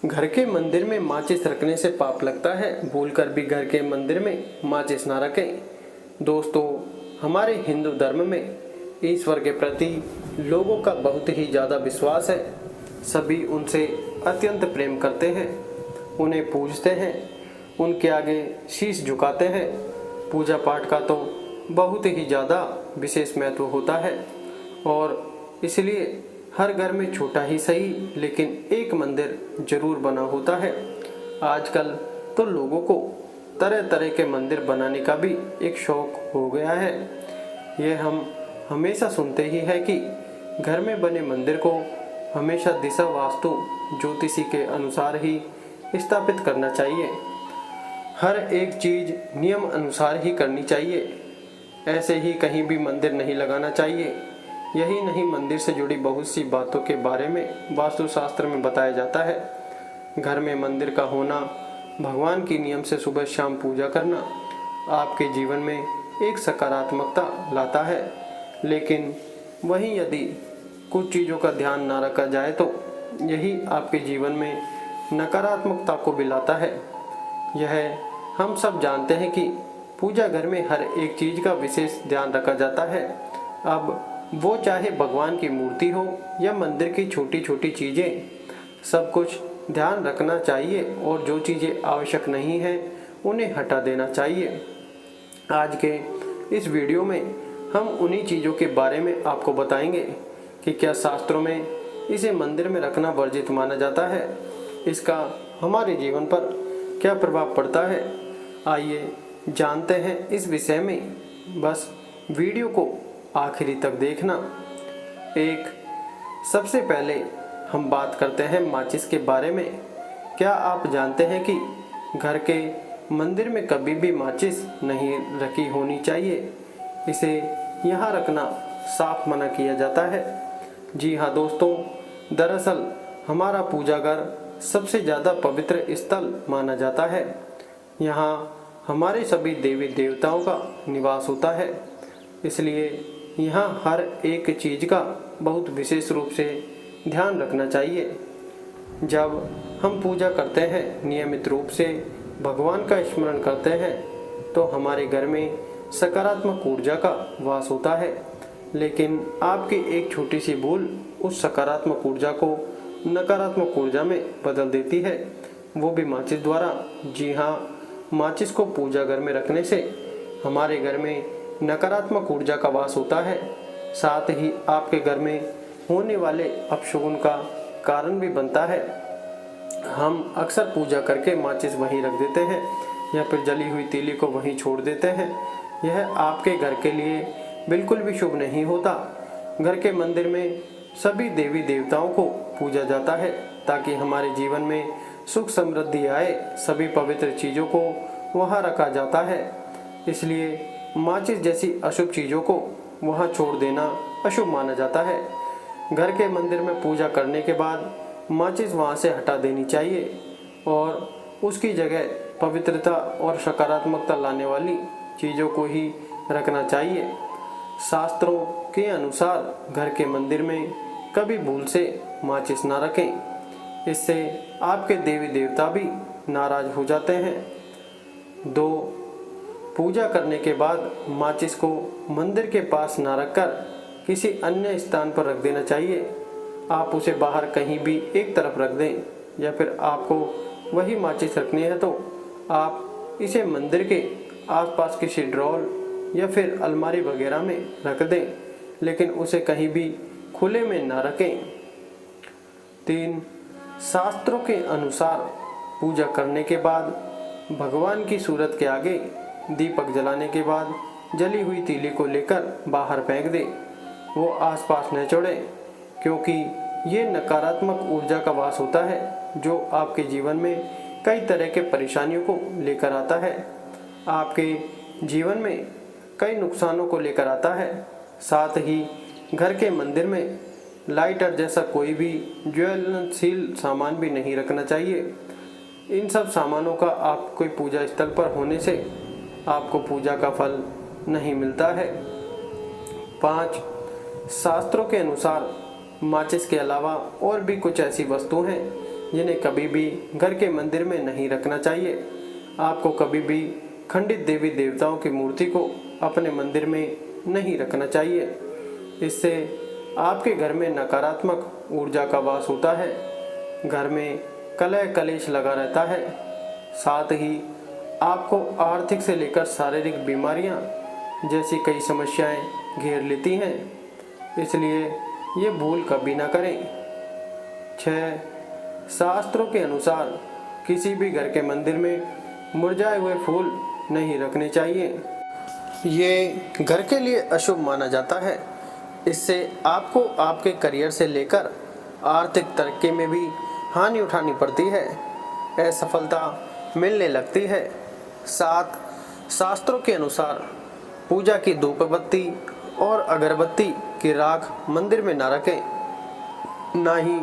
घर के मंदिर में माचिस रखने से पाप लगता है, भूलकर भी घर के मंदिर में माचिस ना रखें। दोस्तों, हमारे हिंदू धर्म में ईश्वर के प्रति लोगों का बहुत ही ज़्यादा विश्वास है। सभी उनसे अत्यंत प्रेम करते हैं, उन्हें पूजते हैं, उनके आगे शीश झुकाते हैं। पूजा पाठ का तो बहुत ही ज़्यादा विशेष महत्व होता है और इसलिए हर घर में छोटा ही सही लेकिन एक मंदिर जरूर बना होता है। आजकल तो लोगों को तरह तरह के मंदिर बनाने का भी एक शौक हो गया है। ये हम हमेशा सुनते ही है कि घर में बने मंदिर को हमेशा दिशा वास्तु ज्योतिषी के अनुसार ही स्थापित करना चाहिए। हर एक चीज़ नियम अनुसार ही करनी चाहिए। ऐसे ही कहीं भी मंदिर नहीं लगाना चाहिए। यही नहीं, मंदिर से जुड़ी बहुत सी बातों के बारे में वास्तुशास्त्र में बताया जाता है। घर में मंदिर का होना, भगवान की नियम से सुबह शाम पूजा करना आपके जीवन में एक सकारात्मकता लाता है। लेकिन वहीं यदि कुछ चीज़ों का ध्यान ना रखा जाए तो यही आपके जीवन में नकारात्मकता को भी लाता है। यह हम सब जानते हैं कि पूजा घर में हर एक चीज़ का विशेष ध्यान रखा जाता है। अब वो चाहे भगवान की मूर्ति हो या मंदिर की छोटी छोटी चीज़ें, सब कुछ ध्यान रखना चाहिए और जो चीज़ें आवश्यक नहीं हैं उन्हें हटा देना चाहिए। आज के इस वीडियो में हम उन्हीं चीज़ों के बारे में आपको बताएंगे कि क्या शास्त्रों में इसे मंदिर में रखना वर्जित माना जाता है, इसका हमारे जीवन पर क्या प्रभाव पड़ता है। आइए जानते हैं इस विषय में, बस वीडियो को आखिरी तक देखना। सबसे पहले हम बात करते हैं माचिस के बारे में। क्या आप जानते हैं कि घर के मंदिर में कभी भी माचिस नहीं रखी होनी चाहिए। इसे यहाँ रखना साफ मना किया जाता है। जी हाँ दोस्तों, दरअसल हमारा पूजा घर सबसे ज़्यादा पवित्र स्थल माना जाता है। यहाँ हमारे सभी देवी देवताओं का निवास होता है, इसलिए यहाँ हर एक चीज़ का बहुत विशेष रूप से ध्यान रखना चाहिए। जब हम पूजा करते हैं, नियमित रूप से भगवान का स्मरण करते हैं, तो हमारे घर में सकारात्मक ऊर्जा का वास होता है। लेकिन आपकी एक छोटी सी भूल उस सकारात्मक ऊर्जा को नकारात्मक ऊर्जा में बदल देती है, वो भी माचिस द्वारा। जी हाँ, माचिस को पूजा घर में रखने से हमारे घर में नकारात्मक ऊर्जा का वास होता है, साथ ही आपके घर में होने वाले अपशगुन का कारण भी बनता है। हम अक्सर पूजा करके माचिस वहीं रख देते हैं या फिर जली हुई तीली को वहीं छोड़ देते हैं। यह आपके घर के लिए बिल्कुल भी शुभ नहीं होता। घर के मंदिर में सभी देवी देवताओं को पूजा जाता है ताकि हमारे जीवन में सुख समृद्धि आए। सभी पवित्र चीज़ों को वहाँ रखा जाता है, इसलिए माचिस जैसी अशुभ चीज़ों को वहाँ छोड़ देना अशुभ माना जाता है। घर के मंदिर में पूजा करने के बाद माचिस वहाँ से हटा देनी चाहिए और उसकी जगह पवित्रता और सकारात्मकता लाने वाली चीज़ों को ही रखना चाहिए। शास्त्रों के अनुसार घर के मंदिर में कभी भूल से माचिस ना रखें, इससे आपके देवी देवता भी नाराज हो जाते हैं। 2, पूजा करने के बाद माचिस को मंदिर के पास ना रखकर किसी अन्य स्थान पर रख देना चाहिए। आप उसे बाहर कहीं भी एक तरफ रख दें, या फिर आपको वही माचिस रखनी है तो आप इसे मंदिर के आसपास किसी ड्रॉर या फिर अलमारी वगैरह में रख दें, लेकिन उसे कहीं भी खुले में ना रखें। 3, शास्त्रों के अनुसार पूजा करने के बाद भगवान की सूरत के आगे दीपक जलाने के बाद जली हुई तीली को लेकर बाहर फेंक दें। वो आसपास न छोड़ें, क्योंकि ये नकारात्मक ऊर्जा का वास होता है जो आपके जीवन में कई तरह के परेशानियों को लेकर आता है, आपके जीवन में कई नुकसानों को लेकर आता है। साथ ही घर के मंदिर में लाइटर जैसा कोई भी ज्वलनशील सामान भी नहीं रखना चाहिए। इन सब सामानों का आपके पूजा स्थल पर होने से आपको पूजा का फल नहीं मिलता है। 5, शास्त्रों के अनुसार माचिस के अलावा और भी कुछ ऐसी वस्तु हैं जिन्हें कभी भी घर के मंदिर में नहीं रखना चाहिए। आपको कभी भी खंडित देवी देवताओं की मूर्ति को अपने मंदिर में नहीं रखना चाहिए। इससे आपके घर में नकारात्मक ऊर्जा का वास होता है, घर में कलह कलेश लगा रहता है। साथ ही आपको आर्थिक से लेकर शारीरिक बीमारियां जैसी कई समस्याएं घेर लेती हैं, इसलिए ये भूल कभी ना करें। 6. शास्त्रों के अनुसार किसी भी घर के मंदिर में मुरझाए हुए फूल नहीं रखने चाहिए। ये घर के लिए अशुभ माना जाता है। इससे आपको आपके करियर से लेकर आर्थिक तरक्की में भी हानि उठानी पड़ती है, असफलता मिलने लगती है। 7. शास्त्रों के अनुसार पूजा की धूप बत्ती और अगरबत्ती की राख मंदिर में ना रखें, ना ही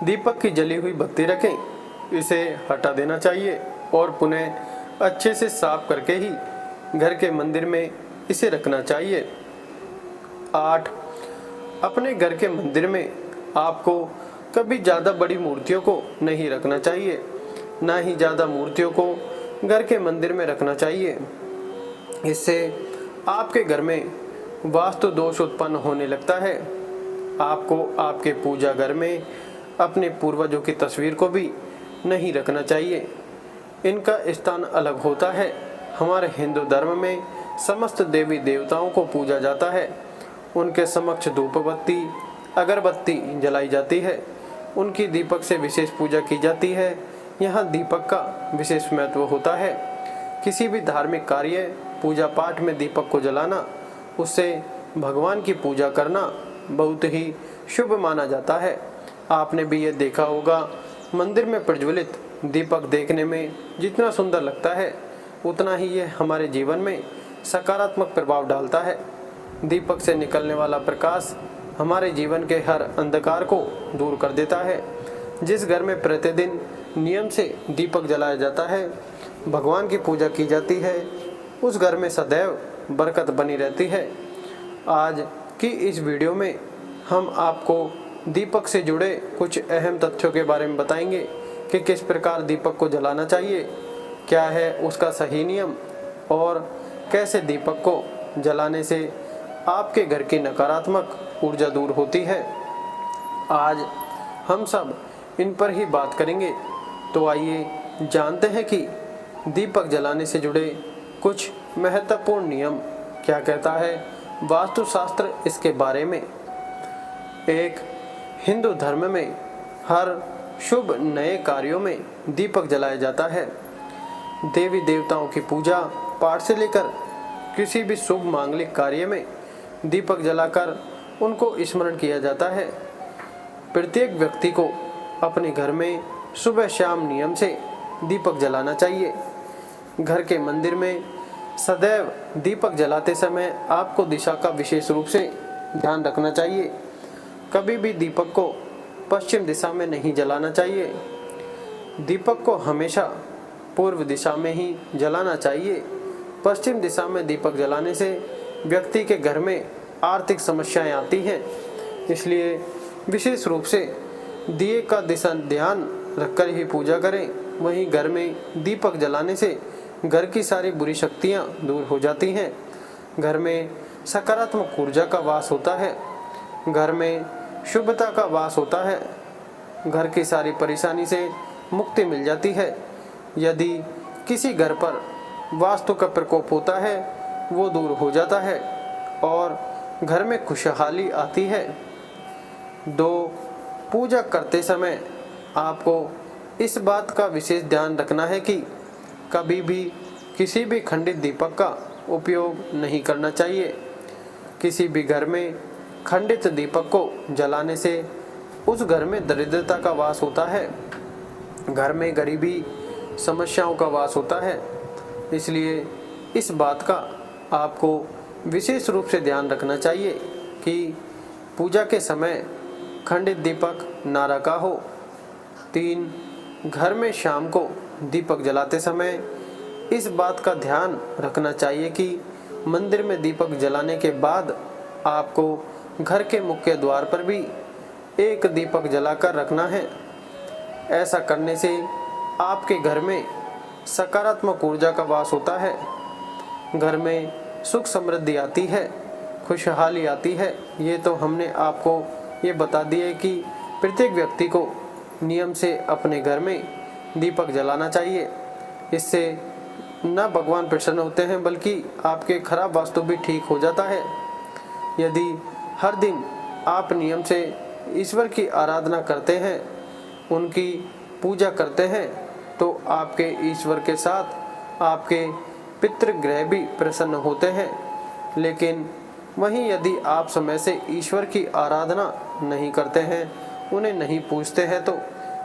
दीपक की जली हुई बत्ती रखें। इसे हटा देना चाहिए और पुनः अच्छे से साफ करके ही घर के मंदिर में इसे रखना चाहिए। 8. अपने घर के मंदिर में आपको कभी ज़्यादा बड़ी मूर्तियों को नहीं रखना चाहिए, ना ही ज़्यादा मूर्तियों को घर के मंदिर में रखना चाहिए। इससे आपके घर में वास्तु दोष उत्पन्न होने लगता है। आपको आपके पूजा घर में अपने पूर्वजों की तस्वीर को भी नहीं रखना चाहिए। इनका स्थान अलग होता है। हमारे हिंदू धर्म में समस्त देवी देवताओं को पूजा जाता है। उनके समक्ष धूप बत्ती अगरबत्ती जलाई जाती है। उनकी दीपक से विशेष पूजा की जाती है। यहाँ दीपक का विशेष महत्व होता है। किसी भी धार्मिक कार्य पूजा पाठ में दीपक को जलाना, उससे भगवान की पूजा करना बहुत ही शुभ माना जाता है। आपने भी ये देखा होगा, मंदिर में प्रज्वलित दीपक देखने में जितना सुंदर लगता है, उतना ही ये हमारे जीवन में सकारात्मक प्रभाव डालता है। दीपक से निकलने वाला प्रकाश हमारे जीवन के हर अंधकार को दूर कर देता है। जिस घर में प्रतिदिन नियम से दीपक जलाया जाता है, भगवान की पूजा की जाती है, उस घर में सदैव बरकत बनी रहती है। आज की इस वीडियो में हम आपको दीपक से जुड़े कुछ अहम तथ्यों के बारे में बताएंगे कि किस प्रकार दीपक को जलाना चाहिए, क्या है उसका सही नियम और कैसे दीपक को जलाने से आपके घर की नकारात्मक ऊर्जा दूर होती है। आज हम सब इन पर ही बात करेंगे। तो आइए जानते हैं कि दीपक जलाने से जुड़े कुछ महत्वपूर्ण नियम क्या कहता है वास्तुशास्त्र इसके बारे में। 1. हिंदू धर्म में हर शुभ नए कार्यों में दीपक जलाया जाता है। देवी देवताओं की पूजा पाठ से लेकर किसी भी शुभ मांगलिक कार्य में दीपक जलाकर उनको स्मरण किया जाता है। प्रत्येक व्यक्ति को अपने घर में सुबह शाम नियम से दीपक जलाना चाहिए। घर के मंदिर में सदैव दीपक जलाते समय आपको दिशा का विशेष रूप से ध्यान रखना चाहिए। कभी भी दीपक को पश्चिम दिशा में नहीं जलाना चाहिए। दीपक को हमेशा पूर्व दिशा में ही जलाना चाहिए। पश्चिम दिशा में दीपक जलाने से व्यक्ति के घर में आर्थिक समस्याएं आती हैं, इसलिए विशेष रूप से दिए का दिशा ध्यान रखकर ही पूजा करें। वहीं घर में दीपक जलाने से घर की सारी बुरी शक्तियां दूर हो जाती हैं। घर में सकारात्मक ऊर्जा का वास होता है। घर में शुभता का वास होता है। घर की सारी परेशानी से मुक्ति मिल जाती है। यदि किसी घर पर वास्तु का प्रकोप होता है, वो दूर हो जाता है और घर में खुशहाली आती है। 2. पूजा करते समय आपको इस बात का विशेष ध्यान रखना है कि कभी भी किसी भी खंडित दीपक का उपयोग नहीं करना चाहिए। किसी भी घर में खंडित दीपक को जलाने से उस घर में दरिद्रता का वास होता है, घर में गरीबी समस्याओं का वास होता है। इसलिए इस बात का आपको विशेष रूप से ध्यान रखना चाहिए कि पूजा के समय खंडित दीपक ना रखा हो। 3. घर में शाम को दीपक जलाते समय इस बात का ध्यान रखना चाहिए कि मंदिर में दीपक जलाने के बाद आपको घर के मुख्य द्वार पर भी एक दीपक जलाकर रखना है। ऐसा करने से आपके घर में सकारात्मक ऊर्जा का वास होता है। घर में सुख समृद्धि आती है, खुशहाली आती है। ये तो हमने आपको ये बता दिया है कि प्रत्येक व्यक्ति को नियम से अपने घर में दीपक जलाना चाहिए। इससे न भगवान प्रसन्न होते हैं बल्कि आपके खराब वास्तु भी ठीक हो जाता है। यदि हर दिन आप नियम से ईश्वर की आराधना करते हैं, उनकी पूजा करते हैं, तो आपके ईश्वर के साथ आपके पितृग्रह भी प्रसन्न होते हैं। लेकिन वहीं यदि आप समय से ईश्वर की आराधना नहीं करते हैं, उन्हें नहीं पूजते हैं, तो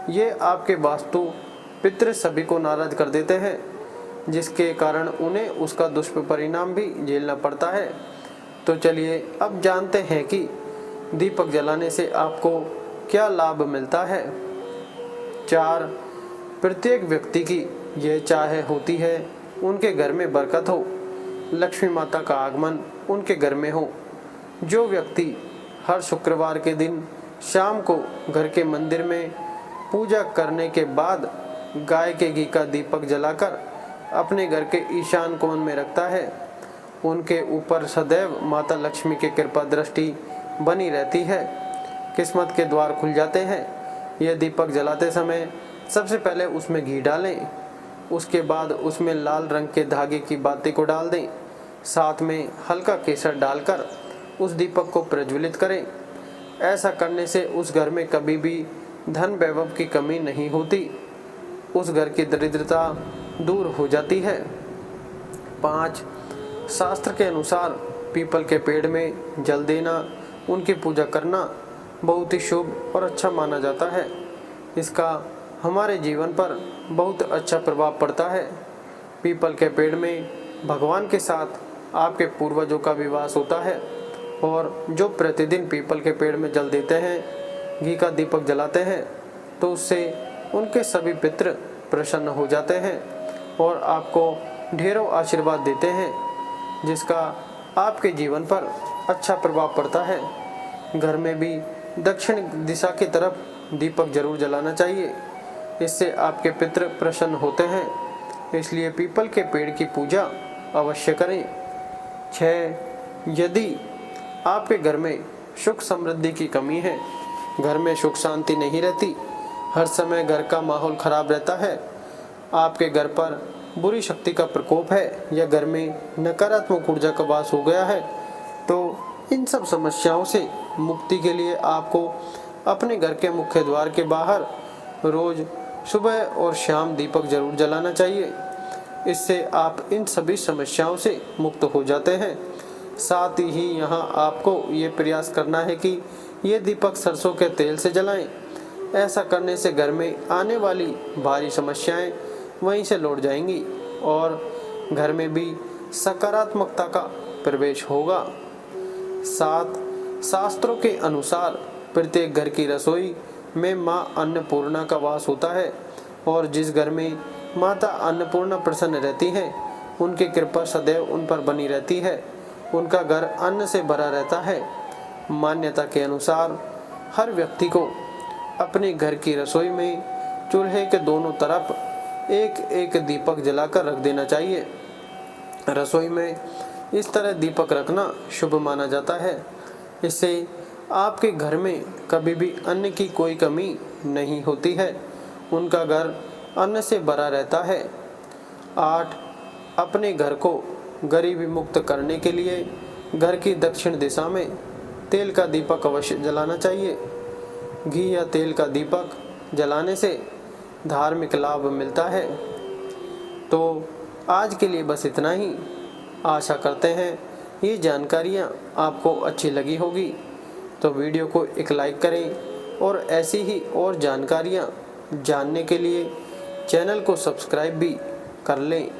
ये आपके वास्तु पितृ सभी को नाराज कर देते हैं, जिसके कारण उन्हें उसका दुष्परिणाम भी झेलना पड़ता है। तो चलिए अब जानते हैं कि दीपक जलाने से आपको क्या लाभ मिलता है। 4, प्रत्येक व्यक्ति की यह चाह होती है उनके घर में बरकत हो, लक्ष्मी माता का आगमन उनके घर में हो। जो व्यक्ति हर शुक्रवार के दिन शाम को घर के मंदिर में पूजा करने के बाद गाय के घी का दीपक जलाकर अपने घर के ईशान कोण में रखता है, उनके ऊपर सदैव माता लक्ष्मी की कृपा दृष्टि बनी रहती है। किस्मत के द्वार खुल जाते हैं। यह दीपक जलाते समय सबसे पहले उसमें घी डालें, उसके बाद उसमें लाल रंग के धागे की बाती को डाल दें, साथ में हल्का केसर डालकर उस दीपक को प्रज्वलित करें। ऐसा करने से उस घर में कभी भी धन वैभव की कमी नहीं होती, उस घर की दरिद्रता दूर हो जाती है। 5, शास्त्र के अनुसार पीपल के पेड़ में जल देना, उनकी पूजा करना बहुत ही शुभ और अच्छा माना जाता है। इसका हमारे जीवन पर बहुत अच्छा प्रभाव पड़ता है। पीपल के पेड़ में भगवान के साथ आपके पूर्वजों का विवास होता है, और जो प्रतिदिन पीपल के पेड़ में जल देते हैं, घी का दीपक जलाते हैं, तो उससे उनके सभी पितृ प्रसन्न हो जाते हैं और आपको ढेरों आशीर्वाद देते हैं, जिसका आपके जीवन पर अच्छा प्रभाव पड़ता है। घर में भी दक्षिण दिशा की तरफ दीपक जरूर जलाना चाहिए, इससे आपके पितृ प्रसन्न होते हैं। इसलिए पीपल के पेड़ की पूजा अवश्य करें। 6, यदि आपके घर में सुख समृद्धि की कमी है, घर में सुख शांति नहीं रहती, हर समय घर का माहौल खराब रहता है, आपके घर पर बुरी शक्ति का प्रकोप है या घर में नकारात्मक ऊर्जा का वास हो गया है, तो इन सब समस्याओं से मुक्ति के लिए आपको अपने घर के मुख्य द्वार के बाहर रोज सुबह और शाम दीपक जरूर जलाना चाहिए। इससे आप इन सभी समस्याओं से मुक्त हो जाते हैं। साथ ही यहाँ आपको ये प्रयास करना है कि ये दीपक सरसों के तेल से जलाएं। ऐसा करने से घर में आने वाली भारी समस्याएं वहीं से लौट जाएंगी और घर में भी सकारात्मकता का प्रवेश होगा। 7, शास्त्रों के अनुसार प्रत्येक घर की रसोई में माँ अन्नपूर्णा का वास होता है, और जिस घर में माता अन्नपूर्णा प्रसन्न रहती हैं, उनकी कृपा सदैव उन पर बनी रहती है, उनका घर अन्न से भरा रहता है। मान्यता के अनुसार हर व्यक्ति को अपने घर की रसोई में चूल्हे के दोनों तरफ एक एक दीपक जलाकर रख देना चाहिए। रसोई में इस तरह दीपक रखना शुभ माना जाता है। इससे आपके घर में कभी भी अन्न की कोई कमी नहीं होती है, उनका घर अन्न से भरा रहता है। 8, अपने घर को गरीबी मुक्त करने के लिए घर की दक्षिण दिशा में तेल का दीपक अवश्य जलाना चाहिए। घी या तेल का दीपक जलाने से धार्मिक लाभ मिलता है। तो आज के लिए बस इतना ही। आशा करते हैं ये जानकारियाँ आपको अच्छी लगी होगी, तो वीडियो को एक लाइक करें और ऐसी ही और जानकारियाँ जानने के लिए चैनल को सब्सक्राइब भी कर लें।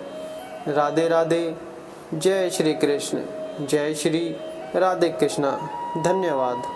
राधे राधे। जय श्री कृष्ण। जय श्री राधे कृष्णा। धन्यवाद।